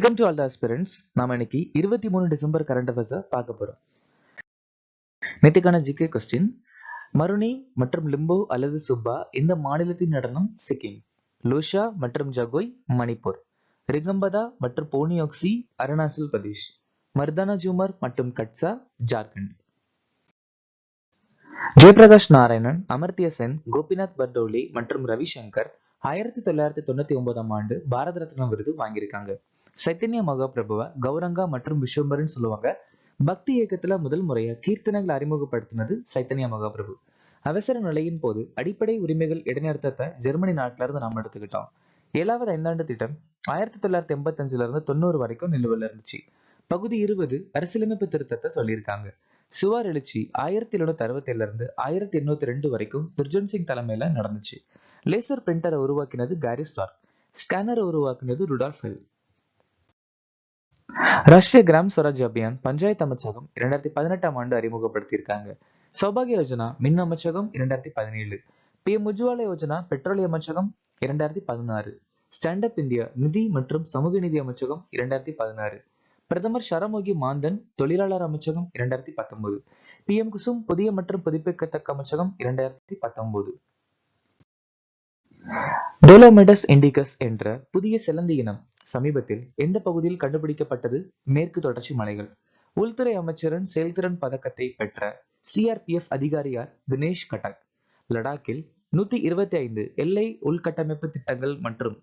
Welcome to all the aspirants. நாம இன்னைக்கு 23 December current அஃபேர்ஸை பார்க்க போறோம். நேற்றுக்கான ஜிகே கொஸ்டின்: மருனி மற்றும் லிம்போ அல்லது சுப்பா இந்த மாநிலத்தின் நடனம் சிக்கிம். லோஷா மற்றும் ஜகோய் மணிப்பூர். ரிகம்பதா மற்றும் போனியோக்சி அருணாச்சல் பிரதேஷ். மர்தானா ஜூமர் மற்றும் கட்சா ஜார்க்கண்ட். ஜெயபிரகாஷ் நாராயணன், அமர்த்திய சென், கோபிநாத் பர்டோலி மற்றும் ரவிசங்கர் 1999ஆம் ஆண்டு பாரத ரத்னா விருது வாங்கியிருக்காங்க. சைத்தன்ய மகாபிரபுவ கௌரங்கா மற்றும் விஸ்வம்பர்னு சொல்லுவாங்க. பக்தி இயக்கத்துல முதல் முறையா கீர்த்தனைகளை அறிமுகப்படுத்தினது சைத்தன்ய மகாபிரபு. அவசர நிலையின் போது அடிப்படை உரிமைகள் இடைநிறுத்தத்தை ஜெர்மனி நாட்டில இருந்து நாம் எடுத்துக்கிட்டோம். 7வது ஐந்தாண்டு திட்டம் 1985 இருந்து 90 வரைக்கும் நிலுவையில் இருந்துச்சு. பகுதி 20 அரசியலமைப்பு திருத்தத்தை சொல்லியிருக்காங்க. சுவார் எழுச்சி 1767 இருந்து 1802 வரைக்கும் துர்ஜன் சிங் தலைமையில நடந்துச்சு. லேசர் பிரிண்டரை உருவாக்கினது கேரி ஸ்டார்க். ஸ்கேனரை உருவாக்கினது ருடால்ஃப் ஹெல். ராஷ்டிரிய கிராம் ஸ்வராஜ் அபியான் பஞ்சாயத்து அமைச்சகம் 2018ஆம் ஆண்டு அறிமுகப்படுத்தியிருக்காங்க. சௌபாகிய யோஜனா மின் அமைச்சகம் 2017. PM உஜ்வாலா யோஜனா பெட்ரோலிய அமைச்சகம் 2016. ஸ்டாண்ட் அப் இந்தியா நிதி மற்றும் சமூக நீதி அமைச்சகம் 2016. பிரதமர் ஷரமோகி மாந்தன் தொழிலாளர் அமைச்சகம் 2019. PM குசும் புதிய மற்றும் புதுப்பிக்கத்தக்க அமைச்சகம் 2019. டோலோமிடஸ் இண்டிகஸ் என்ற புதிய சிலந்தி இனம் சமீபத்தில் எந்த பகுதியில் கண்டுபிடிக்கப்பட்டது? மேற்கு தொடர்ச்சி மலைகள். உள்துறை அமைச்சரின் செயல்திறன் பதக்கத்தை பெற்ற CRPF அதிகாரியார் தினேஷ் கட்டக். லடாக்கில் 125 எல்லை உள்கட்டமைப்பு திட்டங்கள் மற்றும்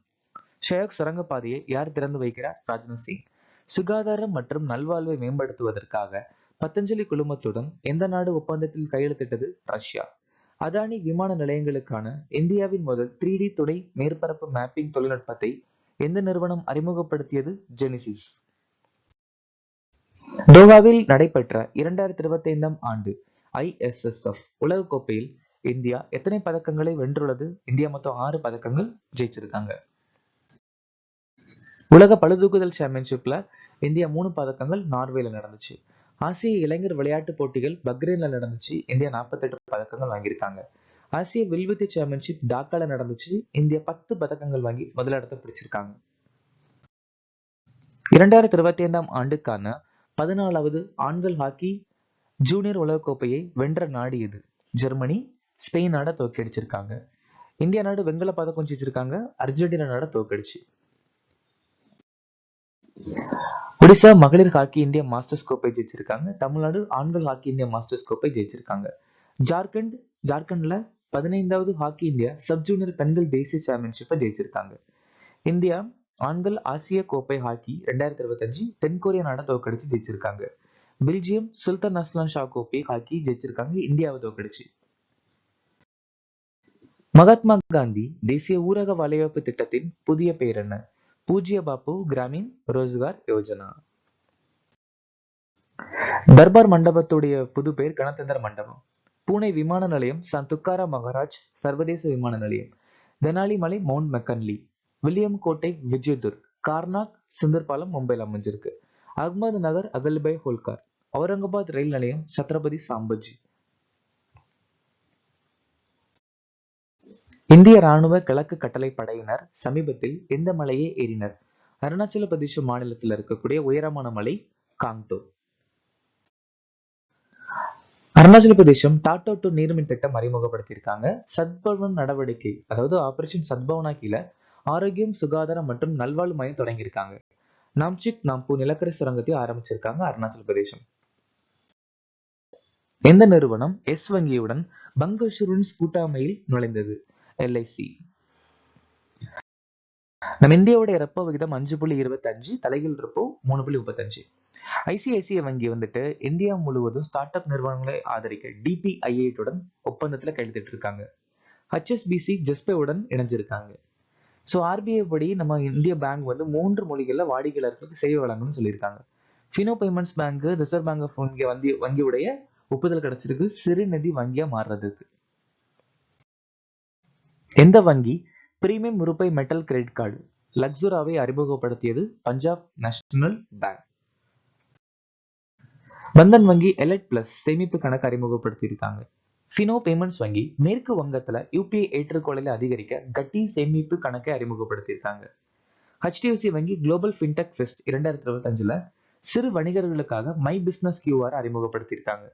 ஷயோக் சுரங்கப்பாதையை யார் திறந்து வைக்கிறார்? ராஜ்நாத் சிங். சுகாதாரம் மற்றும் நல்வாழ்வை மேம்படுத்துவதற்காக பதஞ்சலி குழுமத்துடன் எந்த நாடு ஒப்பந்தத்தில் கையெழுத்திட்டது? ரஷ்யா. அதானி விமான நிலையங்களுக்கான இந்தியாவின் முதல் 3D துணை மேற்பரப்பு மேப்பிங் தொழில்நுட்பத்தை எந்த நிறுவனம் அறிமுகப்படுத்தியது? ஜெனிசிஸ். தோஹாவில் நடைபெற்ற 2025ஆம் ஆண்டு ISSF உலகக்கோப்பையில் இந்தியா எத்தனை பதக்கங்களை வென்றுள்ளது? இந்தியா மொத்தம் 6 பதக்கங்கள் ஜெயிச்சிருக்காங்க. உலக பளுதூக்குதல் சாம்பியன்ஷிப்ல இந்தியா 3 பதக்கங்கள் நார்வேல நடந்துச்சு. ஆசிய இளைஞர் விளையாட்டு போட்டிகள் பக்ரைன்ல நடந்துச்சு. இந்தியா 48 பதக்கங்கள் வாங்கியிருக்காங்க. ஆசிய வில்வித்தை சாம்பியன்ஷிப் டாக்கால நடந்துச்சு. இந்தியா 10 பதக்கங்கள் வாங்கி முதலிடத்தை பிடிச்சிருக்காங்க. 2025ஆம் ஆண்டுக்கான 14வது ஆண்கள் ஹாக்கி ஜூனியர் உலகக்கோப்பையை வென்ற நாடு எது? ஜெர்மனி. ஸ்பெயின் நாட தோற்கடிச்சிருக்காங்க. இந்தியா நாடு வெண்கல பதக்கம் ஜெயிச்சிருக்காங்க. அர்ஜென்டினா நாட தோற்கடிச்சு. ஒடிசா மகளிர் ஹாக்கி இந்தியா மாஸ்டர்ஸ் கோப்பை ஜெயிச்சிருக்காங்க. தமிழ்நாடு ஆண்கள் ஹாக்கி இந்தியா மாஸ்டர்ஸ் கோப்பை ஜெயிச்சிருக்காங்க. ஜார்க்கண்ட்ல 15வது ஹாக்கி இந்தியா சப் ஜூனியர் பெண்கள் தேசிய சாம்பியன்ஷிப்பை ஜெயிச்சிருக்காங்க. இந்தியா ஆண்கள் ஆசிய கோப்பை ஹாக்கி 2025 தென்கொரியா நாட தோற்கடிச்சு ஜெயிச்சிருக்காங்க. பெல்ஜியம் சுல்தான் அஸ்லான் ஷா கோப்பை ஹாக்கி ஜெயிச்சிருக்காங்க. இந்தியாவை தோற்கடிச்சு. மகாத்மா காந்தி தேசிய ஊரக வேலைவாய்ப்பு திட்டத்தின் புதிய பெயர் என்ன? பூஜ்ய பாபு கிராமீன் ரோஜ்கார் யோஜனா. தர்பார் மண்டபத்துடைய புது பெயர் கணதந்திர மண்டபம். பூனே விமான நிலையம் சாந்த் துக்காராம் மகாராஜ் சர்வதேச விமான நிலையம். தெனாலி மலை மவுண்ட் மெக்கன்லி. வில்லியம் கோட்டை விஜயதுர். கார்னாக் சுந்தர்பாலம் மும்பையில் அமைஞ்சிருக்கு. அகமது நகர் அகல்பாய் ஹோல்கார். அவுரங்காபாத் ரயில் நிலையம் சத்ரபதி சாம்பஜி. இந்திய ராணுவ கிழக்கு கட்டளை படையினர் சமீபத்தில் எந்த மலையை ஏறினர்? அருணாச்சல பிரதேச மாநிலத்தில் இருக்கக்கூடிய உயரமான மலை காங்டோ. அருணாச்சல பிரதேசம் டாட்டோ டு நீர்மின் திட்டம் அறிமுகப்படுத்தியிருக்காங்க. சத்பவன் நடவடிக்கை அதாவது ஆபரேஷன் சத்பவனா கீழ ஆரோக்கியம் சுகாதாரம் மற்றும் நல்வாழ்வு மையம் தொடங்கியிருக்காங்க. நாம்சிக் நாம்பூ நிலக்கரி சுரங்கத்தை ஆரம்பிச்சிருக்காங்க அருணாச்சல பிரதேசம். எந்த நிறுவனம் எஸ் வங்கியுடன் பங்க் அஷூரன்ஸ் கூட்டாமையில் நுழைந்தது? LIC. நம்ம இந்தியாவோட ரெப்போ விகிதம் 5.25, தலைகீழ் ரெப்போ 3.35. ICICI வங்கி வந்துட்டு இந்தியா முழுவதும் ஸ்டார்ட் அப் நிறுவனங்களை ஆதரிக்க DPIIT ஒப்பந்தத்துல கையெழுத்திட்டு இருக்காங்க. HSBC ஜெஸ்பே உடன் இணைஞ்சிருக்காங்க. ஸோ RBI படி நம்ம இந்திய பேங்க் வந்து 3 மொழிகள்ல வாடிக்கையாளர்களுக்கு சேவை வழங்கணும்னு சொல்லியிருக்காங்க. Fino payments bank reserve bank of வங்கியுடைய ஒப்புதல் கிடைச்சிருக்கு சிறுநிதி வங்கியா மாறுறதுக்கு. எந்த வங்கி பிரீமியம் ரூபாய் மெட்டல் கிரெடிட் கார்டு லக்ஸுராவை அறிமுகப்படுத்தியது? Punjab national bank. பந்தன் வங்கி எலைட் பிளஸ் சேமிப்பு கணக்கு அறிமுகப்படுத்தியிருக்காங்க. ஃபினோ பேமெண்ட்ஸ் வங்கி மேற்கு வங்கத்துல UPI ஏற்றுக்கொள்ளலை அதிகரிக்க கட்டி சேமிப்பு கணக்கை அறிமுகப்படுத்தியிருக்காங்க. HDFC வங்கி குளோபல் ஃபின்டெக் ஃபெஸ்ட் 2025ல சிறு வணிகர்களுக்காக மை பிசினஸ் கியூஆர் அறிமுகப்படுத்தியிருக்காங்க.